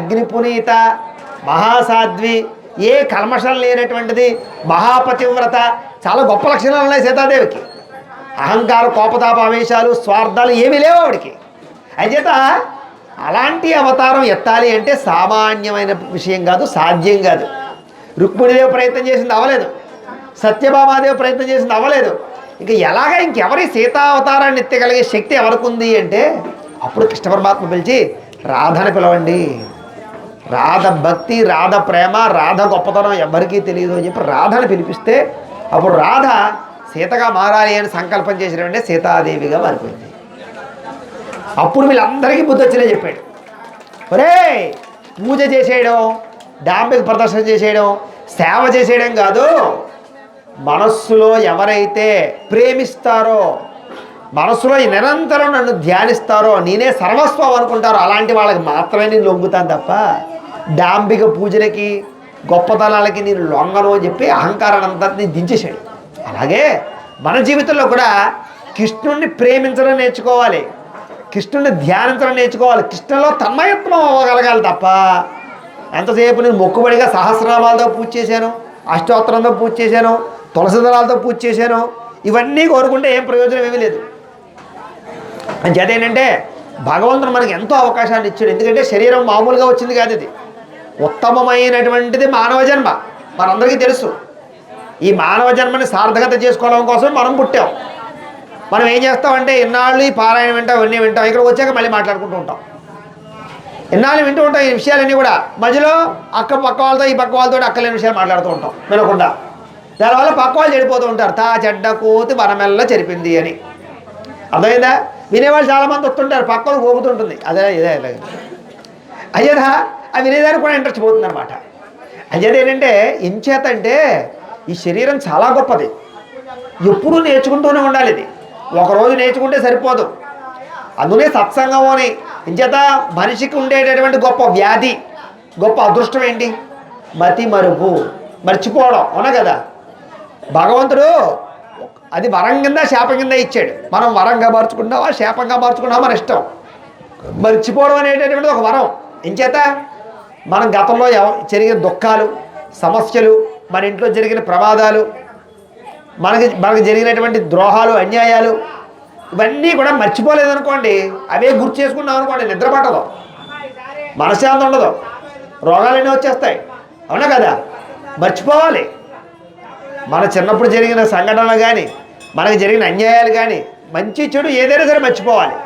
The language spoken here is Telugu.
అగ్ని పునీత, మహాసాధ్వి, ఏ కల్మషం లేనటువంటిది, మహాపతివ్రత, చాలా గొప్ప లక్షణాలు ఉన్నాయి సీతాదేవికి. అహంకార, కోపతాప, ఆవేశాలు, స్వార్థాలు ఏమీ లేవు ఆవిడికి. అంచేత అలాంటి అవతారం ఎత్తాలి అంటే సామాన్యమైన విషయం కాదు, సాధ్యం కాదు. రుక్మిణీదేవి ప్రయత్నం చేసింది అవ్వలేదు, సత్యభామాదేవి ప్రయత్నం చేసింది అవ్వలేదు. ఇంక ఎలాగ ఇంకెవరి సీతావతారాన్ని ఎత్తగలిగే శక్తి ఎవరికి ఉంది అంటే అప్పుడు కృష్ణ పరమాత్మ పిలిచి రాధని పిలవండి. రాధ భక్తి, రాధ ప్రేమ, రాధ గొప్పతనం ఎవరికీ తెలియదు అని చెప్పి రాధని పిలిపిస్తే అప్పుడు రాధ సీతగా మారాలి అని సంకల్పం చేసినటువంటి సీతాదేవిగా మారిపోయింది. అప్పుడు వీళ్ళందరికీ బుద్ధి వచ్చినా చెప్పాడు, ఒరే పూజ చేసేయడం, డాంబిక ప్రదర్శన చేసేయడం, సేవ చేసేయడం కాదు, మనస్సులో ఎవరైతే ప్రేమిస్తారో, మనస్సులో నిరంతరం నన్ను ధ్యానిస్తారో, నేనే సర్వస్వం అనుకుంటారో అలాంటి వాళ్ళకి మాత్రమే నేను లొంగుతాను తప్ప డాంబిక పూజలకి, గొప్పతనాలకి నేను లొంగను అని చెప్పి అహంకారాన్ని అంతటిని దించేశాడు. అలాగే మన జీవితంలో కూడా కృష్ణుణ్ణి ప్రేమించడం నేర్చుకోవాలి, కృష్ణుణ్ణి ధ్యానించడం నేర్చుకోవాలి, కృష్ణులో తన్మయత్వం అవ్వగలగాలి తప్ప ఎంతసేపు నేను మొక్కుబడిగా సహస్రనామాలతో పూజ చేశాను, అష్టోత్తరంతో పూజ చేశాను, తులసిదళాలతో పూజ చేశాను, ఇవన్నీ కోరుకుంటే ఏం ప్రయోజనం ఏమీ లేదు. అని చేత ఏంటంటే భగవంతుడు మనకి ఎంతో అవకాశాన్ని ఇచ్చాడు. ఎందుకంటే శరీరం మామూలుగా వచ్చింది కాదు, ఇది ఉత్తమమైనటువంటిది మానవ జన్మ. మనందరికీ తెలుసు ఈ మానవ జన్మని సార్థకత చేసుకోవడం కోసం మనం పుట్టాం. మనం ఏం చేస్తామంటే ఇన్నాళ్ళు ఈ పారాయణ వింటాం, ఇవన్నీ వింటాం, ఇక్కడికి వచ్చాక మళ్ళీ మాట్లాడుకుంటూ ఉంటాం. ఇన్నాళ్ళు వింటూ ఉంటాం ఈ విషయాలన్నీ కూడా, మధ్యలో పక్క వాళ్ళతో ఈ పక్క వాళ్ళతో అక్కలేని విషయాలు మాట్లాడుతూ ఉంటాం వినకుండా. దానివల్ల పక్క వాళ్ళు చెడిపోతూ ఉంటారు. తా చెడ్డ కోతి వనమెల్ల చెరిపింది అని. అర్థమైందా? వినేవాళ్ళు చాలామంది వస్తుంటారు, పక్కలు పోగుతుంటుంది, అదే ఇదే ఇలాగ. అయ్యేదా ఆ వినేదానికి కూడా ఇంట్రెస్ట్ పోతుంది అనమాట. అయ్యేది ఏంటంటే ఎంచేత అంటే ఈ శరీరం చాలా గొప్పది, ఎప్పుడూ నేర్చుకుంటూనే ఉండాలి. ఇది ఒకరోజు నేర్చుకుంటే సరిపోదు. అందునే సత్సంగం అని. ఎంచేత మనిషికి ఉండేటటువంటి గొప్ప వ్యాధి, గొప్ప అదృష్టం ఏంటి? మతి మరుపు, మర్చిపోవడం. అవునా కదా? భగవంతుడు అది వరం కింద శాపం కింద ఇచ్చాడు. మనం వరంగా మార్చుకున్నావా శాపంగా మార్చుకున్నావా మన ఇష్టం. మర్చిపోవడం అనేటటువంటిది ఒక వరం. ఎంచేత మనం గతంలో జరిగిన దుఃఖాలు, సమస్యలు, మన ఇంట్లో జరిగిన ప్రమాదాలు, మనకు జరిగినటువంటి ద్రోహాలు, అన్యాయాలు, ఇవన్నీ కూడా మర్చిపోలేదనుకోండి, అవే గుర్తు చేసుకున్నాం అనుకోండి, నిద్ర పట్టదు, మనశ్శాంతి ఉండదు, రోగాలన్నీ వచ్చేస్తాయి. అవునా కదా? మర్చిపోవాలి. మన చిన్నప్పుడు జరిగిన సంఘటనలు కానీ, మనకు జరిగిన అన్యాయాలు కానీ, మంచి చెడు ఏదైనా సరే మర్చిపోవాలి.